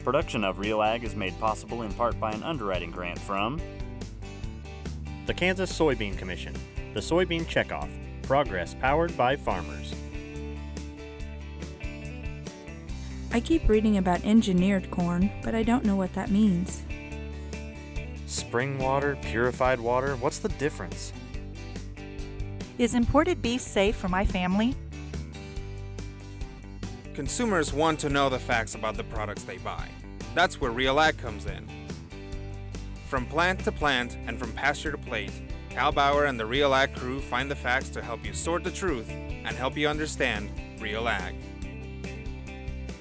Production of Real Ag is made possible in part by an underwriting grant from the Kansas Soybean Commission, the Soybean Checkoff, progress powered by farmers. I keep reading about engineered corn, but I don't know what that means. Spring water, purified water, what's the difference? Is imported beef safe for my family? Consumers want to know the facts about the products they buy. That's where Real Ag comes in. From plant to plant and from pasture to plate, Cal Bauer and the Real Ag crew find the facts to help you sort the truth and help you understand Real Ag.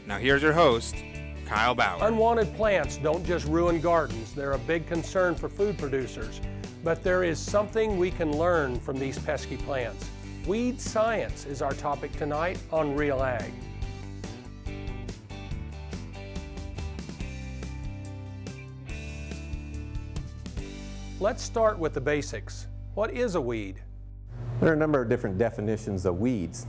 Now here's your host, Kyle Bauer. Unwanted plants don't just ruin gardens. They're a big concern for food producers. But there is something we can learn from these pesky plants. Weed science is our topic tonight on Real Ag. Let's start with the basics. What is a weed? There are a number of different definitions of weeds.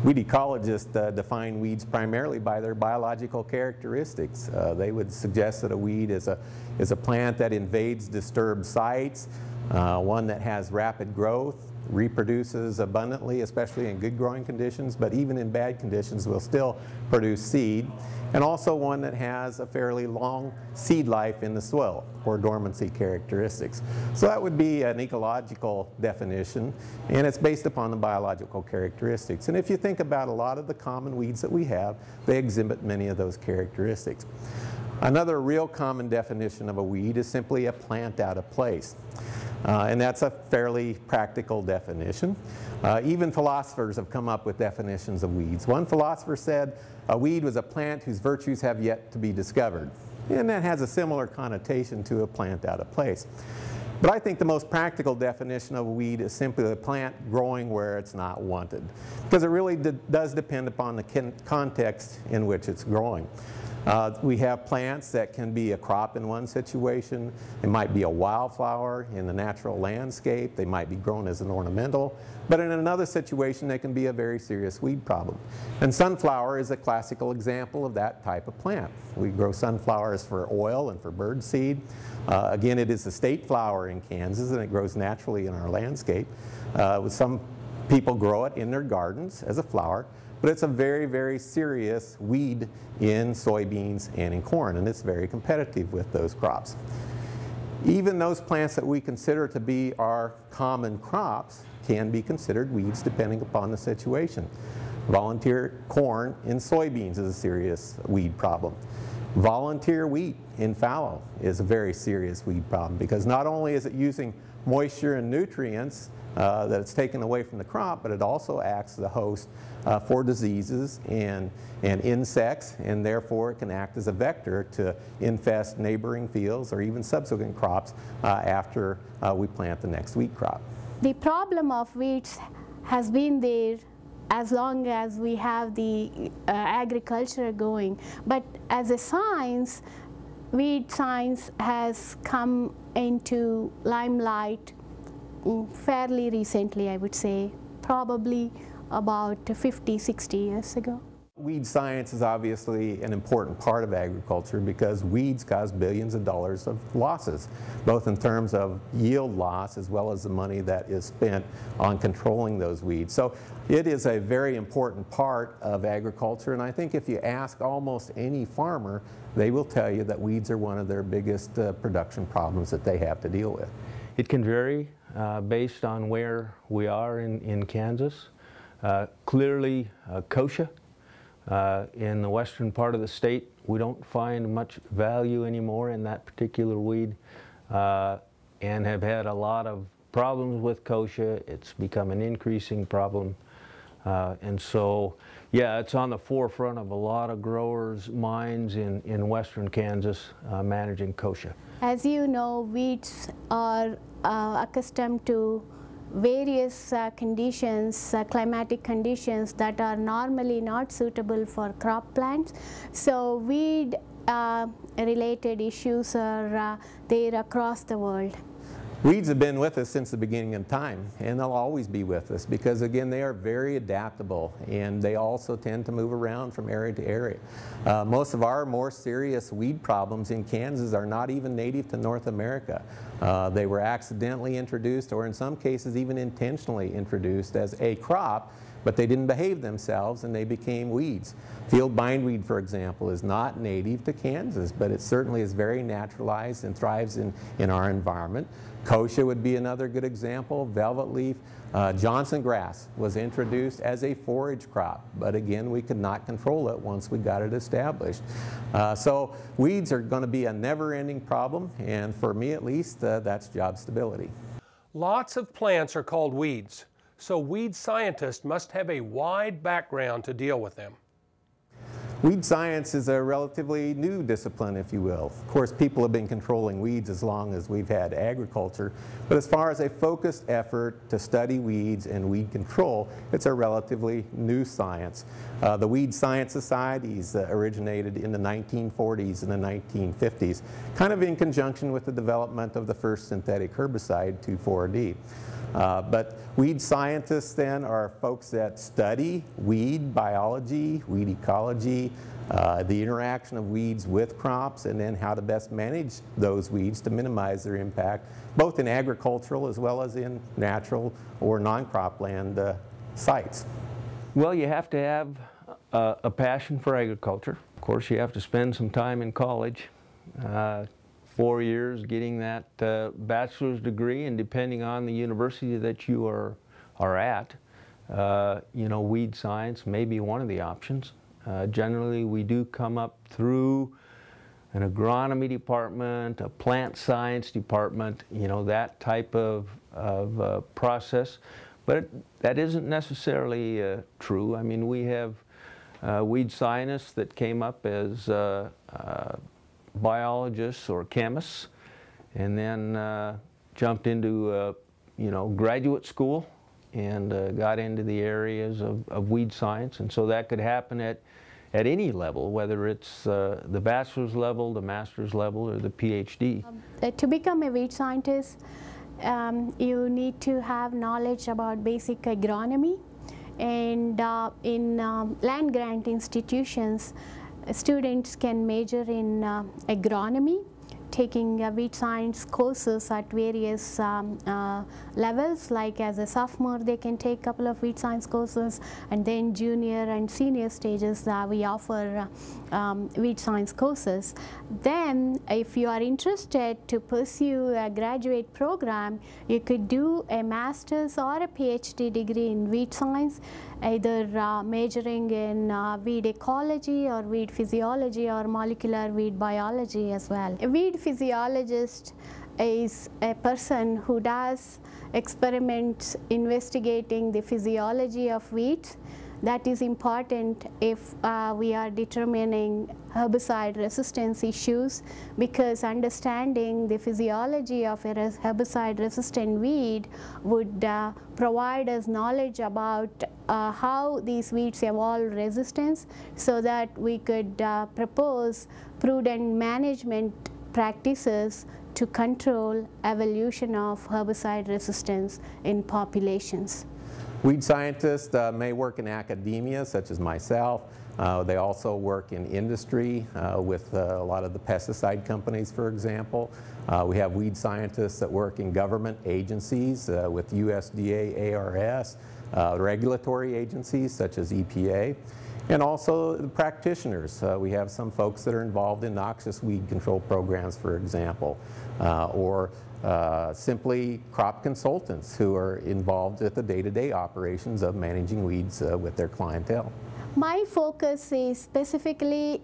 Weed ecologists define weeds primarily by their biological characteristics. They would suggest that a weed is a plant that invades disturbed sites, one that has rapid growth, reproduces abundantly, especially in good growing conditions, but even in bad conditions will still produce seed, and also one that has a fairly long seed life in the soil or dormancy characteristics. So that would be an ecological definition, and it's based upon the biological characteristics. And if you think about a lot of the common weeds that we have, they exhibit many of those characteristics. Another real common definition of a weed is simply a plant out of place. And that's a fairly practical definition. Even philosophers have come up with definitions of weeds. One philosopher said a weed was a plant whose virtues have yet to be discovered. And that has a similar connotation to a plant out of place. But I think the most practical definition of a weed is simply a plant growing where it's not wanted, because it really does depend upon the context in which it's growing. We have plants that can be a crop in one situation. It might be a wildflower in the natural landscape. They might be grown as an ornamental. But in another situation, they can be a very serious weed problem. And sunflower is a classical example of that type of plant. We grow sunflowers for oil and for bird seed. Again, it is a state flower in Kansas, and it grows naturally in our landscape. Some people grow it in their gardens as a flower. But it's a very, very serious weed in soybeans and in corn, and it's very competitive with those crops. Even those plants that we consider to be our common crops can be considered weeds depending upon the situation. Volunteer corn in soybeans is a serious weed problem. Volunteer wheat in fallow is a very serious weed problem, because not only is it using moisture and nutrients that it's taken away from the crop, but it also acts as a host for diseases and insects, and therefore it can act as a vector to infest neighboring fields or even subsequent crops after we plant the next wheat crop. The problem of weeds has been there as long as we have the agriculture going, but as a science, weed science has come into limelight fairly recently, I would say, probably about 50, 60 years ago. Weed science is obviously an important part of agriculture, because weeds cause billions of dollars of losses, both in terms of yield loss as well as the money that is spent on controlling those weeds. So it is a very important part of agriculture, and I think if you ask almost any farmer, they will tell you that weeds are one of their biggest production problems that they have to deal with. It can vary based on where we are in Kansas. Clearly, kochia in the western part of the state, we don't find much value anymore in that particular weed, and have had a lot of problems with kochia. It's become an increasing problem. And so, yeah, it's on the forefront of a lot of growers' minds in western Kansas managing kochia. As you know, weeds are accustomed to various conditions, climatic conditions that are normally not suitable for crop plants. So weed related issues are there across the world. Weeds have been with us since the beginning of time, and they'll always be with us because, again, they are very adaptable, and they also tend to move around from area to area. Most of our more serious weed problems in Kansas are not even native to North America. They were accidentally introduced, or in some cases even intentionally introduced as a crop, but they didn't behave themselves and they became weeds. Field bindweed, for example, is not native to Kansas, but it certainly is very naturalized and thrives in our environment. Kochia would be another good example. Velvet leaf. Johnson grass was introduced as a forage crop, but again, we could not control it once we got it established. So weeds are going to be a never-ending problem, and for me at least, that's job stability. Lots of plants are called weeds, so weed scientists must have a wide background to deal with them. Weed science is a relatively new discipline, if you will. Of course, people have been controlling weeds as long as we've had agriculture, but as far as a focused effort to study weeds and weed control, it's a relatively new science. The Weed Science Societies originated in the 1940s and the 1950s, kind of in conjunction with the development of the first synthetic herbicide, 2,4-D. But weed scientists then are folks that study weed biology, weed ecology, the interaction of weeds with crops, and then how to best manage those weeds to minimize their impact, both in agricultural as well as in natural or non-cropland sites. Well, you have to have a passion for agriculture. Of course, you have to spend some time in college. 4 years getting that bachelor's degree, and depending on the university that you are at, you know, weed science may be one of the options. Generally, we do come up through an agronomy department, a plant science department, you know, that type of process. But that isn't necessarily true. I mean, we have weed scientists that came up as biologists or chemists, and then jumped into you know, graduate school and got into the areas of weed science. And so that could happen at any level, whether it's the bachelor's level, the master's level, or the PhD. To become a weed scientist, you need to have knowledge about basic agronomy, and in land grant institutions, students can major in agronomy, taking weed science courses at various levels. Like as a sophomore, they can take a couple of weed science courses, and then junior and senior stages we offer weed science courses. Then if you are interested to pursue a graduate program, you could do a master's or a PhD degree in weed science, either majoring in weed ecology or weed physiology or molecular weed biology as well. A weed physiologist is a person who does experiments investigating the physiology of weeds. That is important if we are determining herbicide resistance issues, because understanding the physiology of a herbicide resistant weed would provide us knowledge about how these weeds evolve resistance, so that we could propose prudent management practices to control evolution of herbicide resistance in populations. Weed scientists may work in academia, such as myself. They also work in industry with a lot of the pesticide companies, for example. We have weed scientists that work in government agencies with USDA, ARS, regulatory agencies such as EPA, and also the practitioners. We have some folks that are involved in noxious weed control programs, for example, or simply crop consultants who are involved with the day-to-day operations of managing weeds with their clientele. My focus is specifically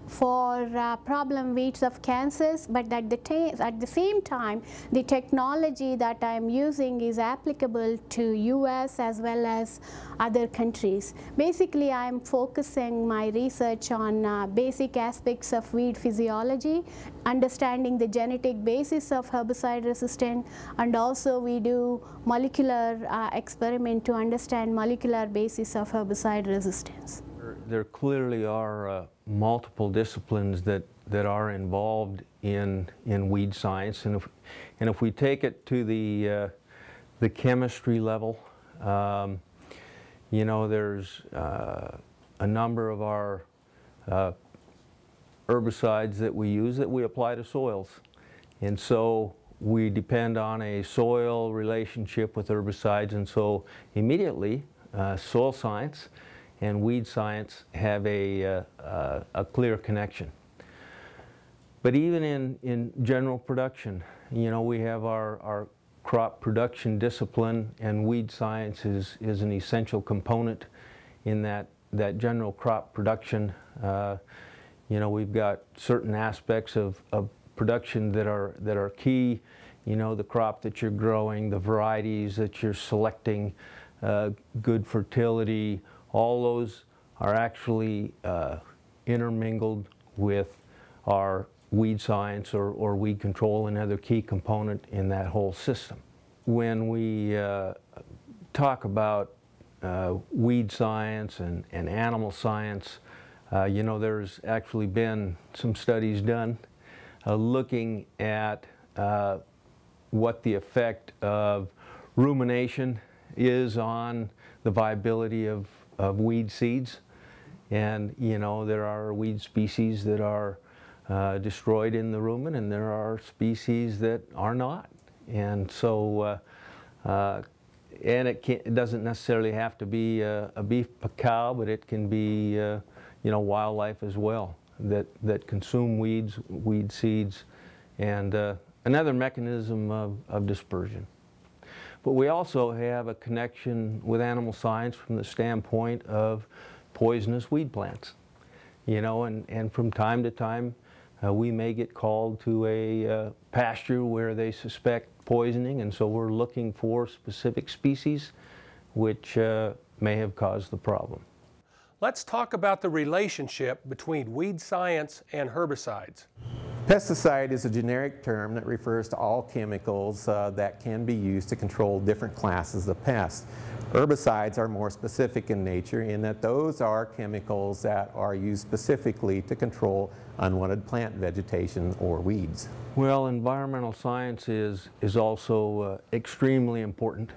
for problem weeds of Kansas, but at the same time, the technology that I am using is applicable to US as well as other countries. Basically, I am focusing my research on basic aspects of weed physiology, understanding the genetic basis of herbicide resistance, and also we do molecular experiment to understand molecular basis of herbicide resistance. there clearly are multiple disciplines that are involved in weed science, and if we take it to the chemistry level, you know, there's a number of our herbicides that we use that we apply to soils, and so we depend on a soil relationship with herbicides, and so immediately soil science and weed science have a clear connection. But even in general production, you know, we have our crop production discipline, and weed science is an essential component in that general crop production. You know, we've got certain aspects of production that are key. You know, the crop that you're growing, the varieties that you're selecting, good fertility, all those are actually intermingled with our weed science or weed control, another key component in that whole system. When we talk about weed science and animal science, you know, there's actually been some studies done looking at what the effect of rumination is on the viability of weed seeds. And, you know, there are weed species that are destroyed in the rumen, and there are species that are not. And so, and it doesn't necessarily have to be a beef cow, but it can be, you know, wildlife as well that consume weed seeds, and another mechanism of dispersion. But we also have a connection with animal science from the standpoint of poisonous weed plants. You know, and from time to time, we may get called to a pasture where they suspect poisoning, and so we're looking for specific species which may have caused the problem. Let's talk about the relationship between weed science and herbicides. Pesticide is a generic term that refers to all chemicals that can be used to control different classes of pests. Herbicides are more specific in nature in that those are chemicals that are used specifically to control unwanted plant vegetation or weeds. Well, environmental science is also extremely important.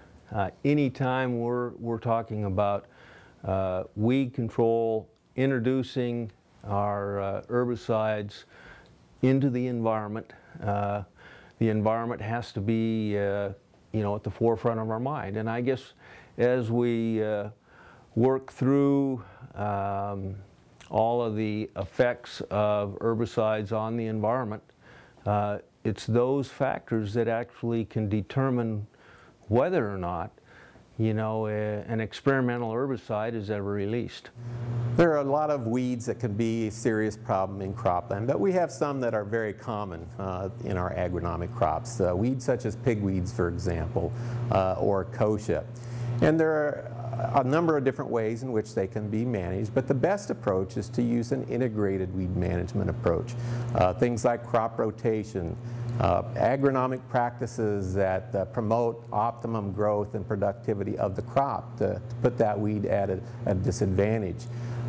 Anytime we're talking about weed control, introducing our herbicides into the environment has to be, you know, at the forefront of our mind. And I guess as we work through all of the effects of herbicides on the environment, it's those factors that actually can determine whether or not, you know, an experimental herbicide is ever released. There are a lot of weeds that can be a serious problem in cropland, but we have some that are very common in our agronomic crops. Weeds such as pigweeds, for example, or kochia. And there are a number of different ways in which they can be managed, but the best approach is to use an integrated weed management approach. Things like crop rotation, agronomic practices that promote optimum growth and productivity of the crop to put that weed at a disadvantage.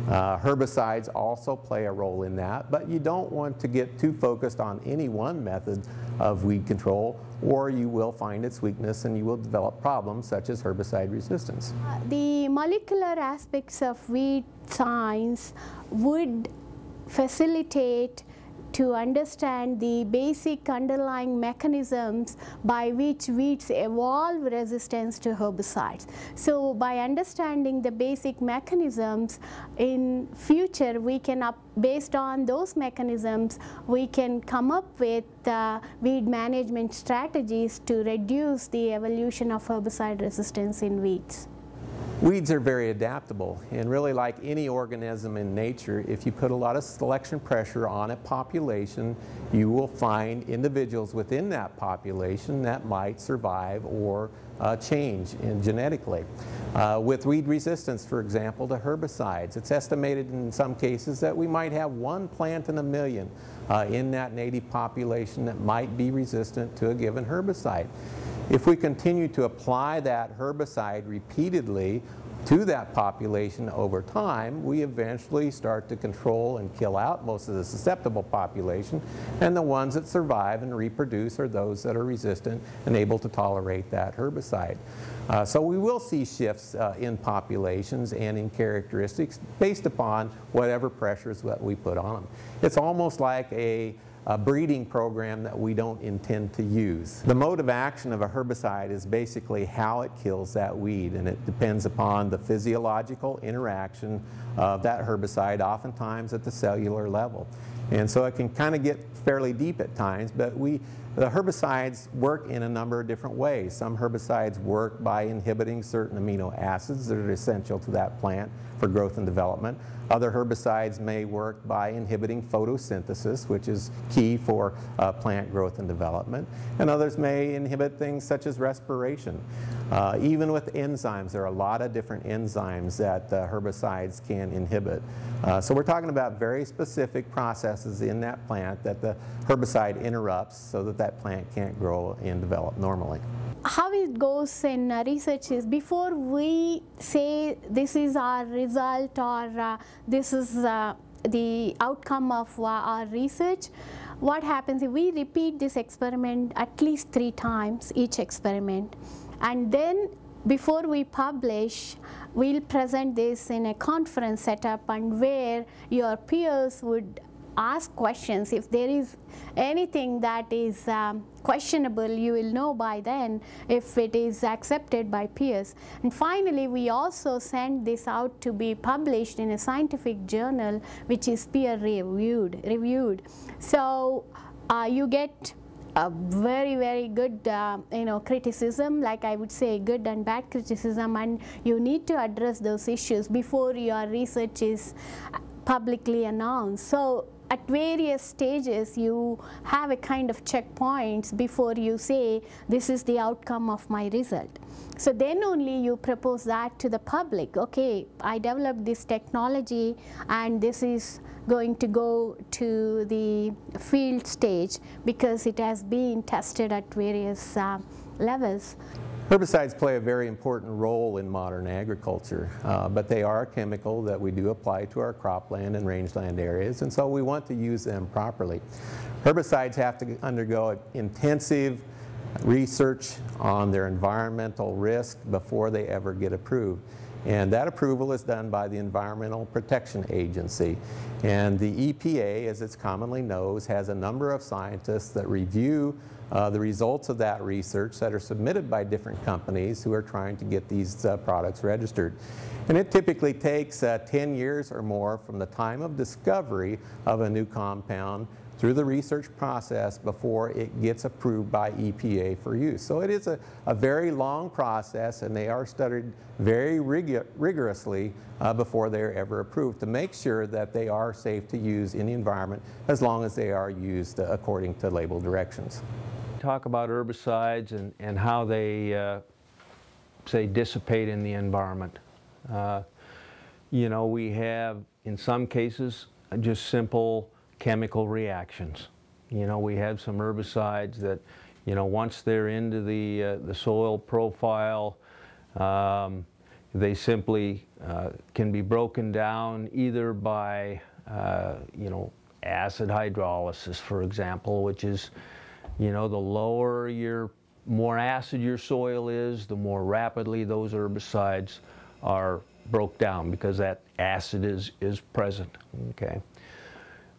Herbicides also play a role in that, but you don't want to get too focused on any one method of weed control, or you will find its weakness and you will develop problems such as herbicide resistance. The molecular aspects of weed science would facilitate to understand the basic underlying mechanisms by which weeds evolve resistance to herbicides. So by understanding the basic mechanisms, in future we can, based on those mechanisms, we can come up with weed management strategies to reduce the evolution of herbicide resistance in weeds. Weeds are very adaptable, and really, like any organism in nature, if you put a lot of selection pressure on a population, you will find individuals within that population that might survive or change genetically. With weed resistance, for example, to herbicides, it's estimated in some cases that we might have one plant in a million in that native population that might be resistant to a given herbicide. If we continue to apply that herbicide repeatedly to that population over time, we eventually start to control and kill out most of the susceptible population, and the ones that survive and reproduce are those that are resistant and able to tolerate that herbicide. So we will see shifts in populations and in characteristics based upon whatever pressures that we put on them. It's almost like a breeding program that we don't intend to use. The mode of action of a herbicide is basically how it kills that weed, and it depends upon the physiological interaction of that herbicide, oftentimes at the cellular level. And so it can kind of get fairly deep at times, but the herbicides work in a number of different ways. Some herbicides work by inhibiting certain amino acids that are essential to that plant for growth and development. Other herbicides may work by inhibiting photosynthesis, which is key for plant growth and development. And others may inhibit things such as respiration. Even with enzymes, there are a lot of different enzymes that herbicides can inhibit. So we're talking about very specific processes in that plant that the herbicide interrupts so that that plant can't grow and develop normally. How it goes in research is, before we say this is our result or this is the outcome of our research, what happens if we repeat this experiment at least 3 times, each experiment, and then before we publish, we'll present this in a conference setup, and where your peers would ask questions. If there is anything that is questionable, you will know by then if it is accepted by peers. And finally, we also send this out to be published in a scientific journal which is peer reviewed. So you get a very, very good criticism, like I would say good and bad criticism, and you need to address those issues before your research is publicly announced. So at various stages, you have a kind of checkpoints before you say, this is the outcome of my result. So then only you propose that to the public. Okay, I developed this technology, and this is going to go to the field stage because it has been tested at various levels. Herbicides play a very important role in modern agriculture, but they are a chemical that we do apply to our cropland and rangeland areas, and so we want to use them properly. Herbicides have to undergo intensive research on their environmental risk before they ever get approved. And that approval is done by the Environmental Protection Agency. And the EPA, as it's commonly known, has a number of scientists that review the results of that research that are submitted by different companies who are trying to get these products registered. And it typically takes 10 years or more from the time of discovery of a new compound through the research process before it gets approved by EPA for use. So it is a very long process, and they are studied very rigorously before they are ever approved to make sure that they are safe to use in the environment as long as they are used according to label directions. Talk about herbicides and how they say dissipate in the environment. You know, we have in some cases just simple chemical reactions. You know, we have some herbicides that, you know, once they're into the soil profile, they simply can be broken down either by, you know, acid hydrolysis, for example, which is, you know, the more acid your soil is, the more rapidly those herbicides are broke down because that acid is present, okay?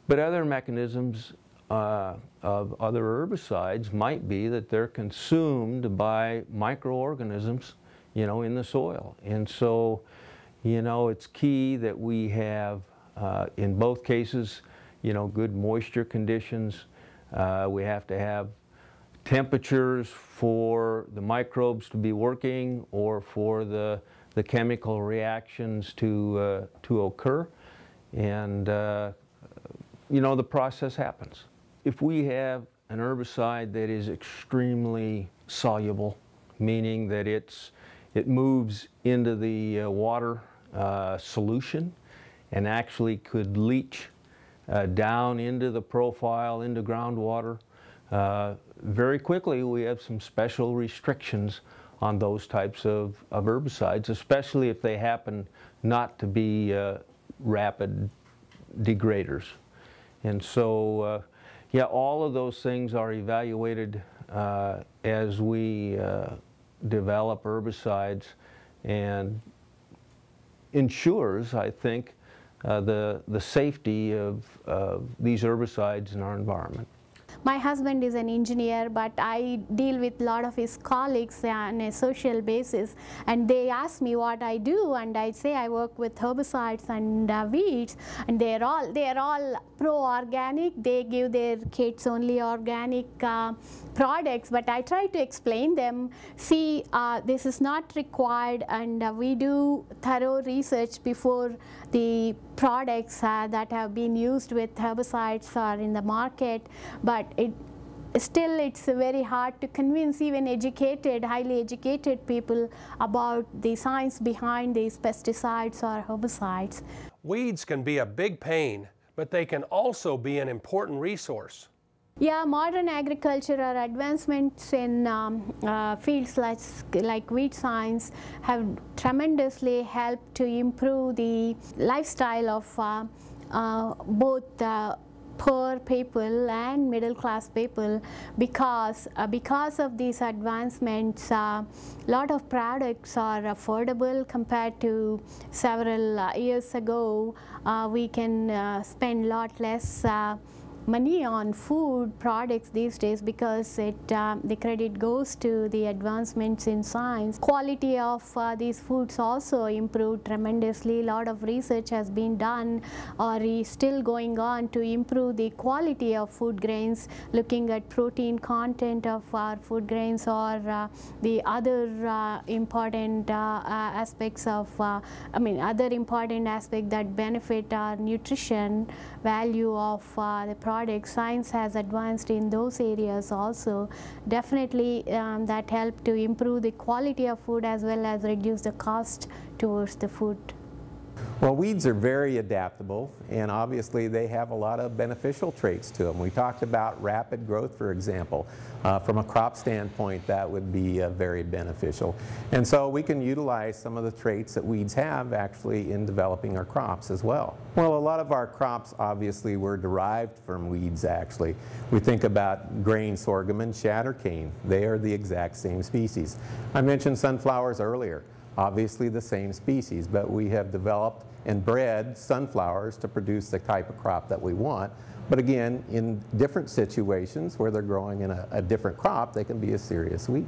But other mechanisms of other herbicides might be that they're consumed by microorganisms, you know, in the soil. And so, you know, it's key that we have, in both cases, you know, good moisture conditions. We have to have temperatures for the microbes to be working or for the chemical reactions to occur. And you know, the process happens. If we have an herbicide that is extremely soluble, meaning that it moves into the water solution and actually could leach down into the profile, into groundwater, very quickly we have some special restrictions on those types of herbicides, especially if they happen not to be rapid degraders. And so, yeah, all of those things are evaluated as we develop herbicides, and ensures, I think, the safety of these herbicides in our environment. My husband is an engineer, but I deal with a lot of his colleagues on a social basis, and they ask me what I do, and I say I work with herbicides and weeds, and they are all pro-organic. They give their kids only organic products, but I try to explain them, see, this is not required, and we do thorough research before the products that have been used with herbicides are in the market, but it's very hard to convince even educated, highly educated people about the science behind these pesticides or herbicides. Weeds can be a big pain, but they can also be an important resource. Yeah, modern agriculture or advancements in fields like weed science have tremendously helped to improve the lifestyle of both poor people and middle class people, because of these advancements, a lot of products are affordable compared to several years ago. We can spend a lot less money on food products these days because the credit goes to the advancements in science. Quality of these foods also improved tremendously. A lot of research has been done or is still going on to improve the quality of food grains, looking at protein content of our food grains or the other important aspects of, other important aspects that benefit our nutrition value of the product. Science has advanced in those areas also. Definitely that helped to improve the quality of food as well as reduce the cost towards the food. Well, weeds are very adaptable, and obviously they have a lot of beneficial traits to them. We talked about rapid growth, for example. From a crop standpoint, that would be very beneficial. And so we can utilize some of the traits that weeds have actually in developing our crops as well. Well, a lot of our crops obviously were derived from weeds actually. We think about grain sorghum and sugarcane. They are the exact same species. I mentioned sunflowers earlier. Obviously the same species, but we have developed and bred sunflowers to produce the type of crop that we want. But again, in different situations where they're growing in a different crop, they can be a serious weed.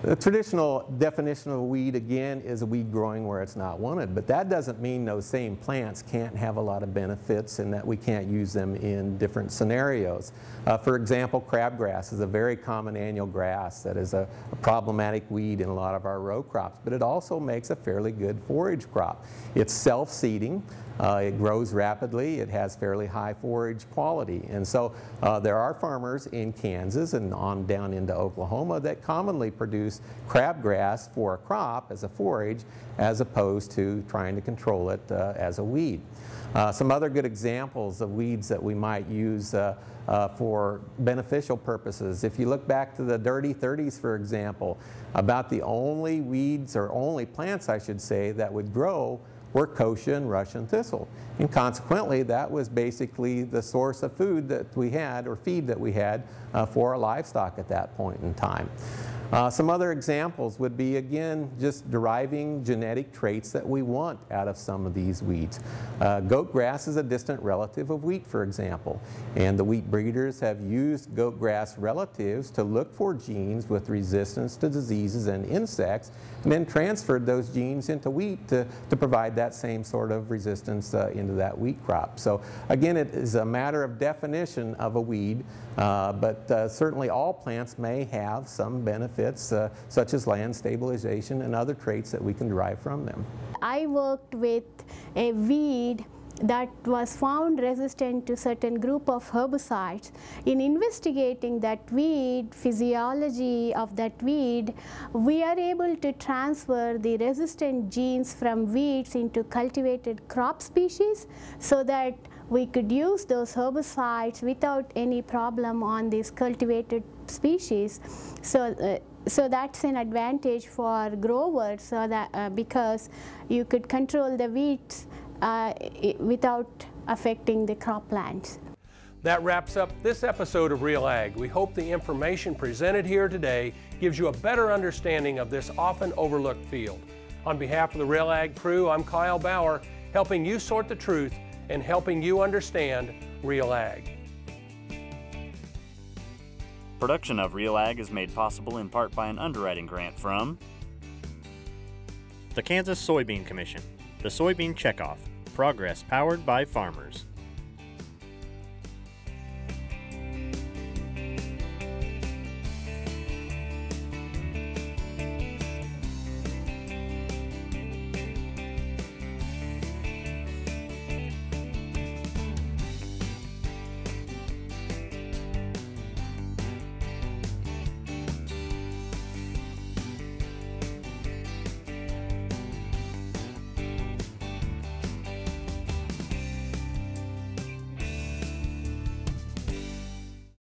The traditional definition of a weed, again, is a weed growing where it's not wanted, but that doesn't mean those same plants can't have a lot of benefits and that we can't use them in different scenarios. For example, crabgrass is a very common annual grass that is a problematic weed in a lot of our row crops, but it also makes a fairly good forage crop. It's self-seeding. It grows rapidly, it has fairly high forage quality, and so there are farmers in Kansas and on down into Oklahoma that commonly produce crabgrass for a crop as a forage as opposed to trying to control it as a weed. Some other good examples of weeds that we might use for beneficial purposes. If you look back to the dirty 30s, for example, about the only weeds, or only plants I should say, that would grow were kochia and Russian thistle. And consequently, that was basically the source of food that we had, or feed that we had, for our livestock at that point in time. Some other examples would be, again, just deriving genetic traits that we want out of some of these weeds. Goat grass is a distant relative of wheat, for example, and the wheat breeders have used goat grass relatives to look for genes with resistance to diseases and insects, and then transferred those genes into wheat to provide that same sort of resistance into that wheat crop. So again, it is a matter of definition of a weed, but certainly all plants may have some benefits such as land stabilization and other traits that we can derive from them. I worked with a weed that was found resistant to certain group of herbicides. In investigating that weed, physiology of that weed, we are able to transfer the resistant genes from weeds into cultivated crop species so that we could use those herbicides without any problem on these cultivated species. So So that's an advantage for growers, so that because you could control the weeds without affecting the croplands. That wraps up this episode of Real Ag. We hope the information presented here today gives you a better understanding of this often overlooked field. On behalf of the Real Ag crew, I'm Kyle Bauer, helping you sort the truth and helping you understand Real Ag. Production of Real Ag is made possible in part by an underwriting grant from the Kansas Soybean Commission, the Soybean Checkoff, progress powered by farmers.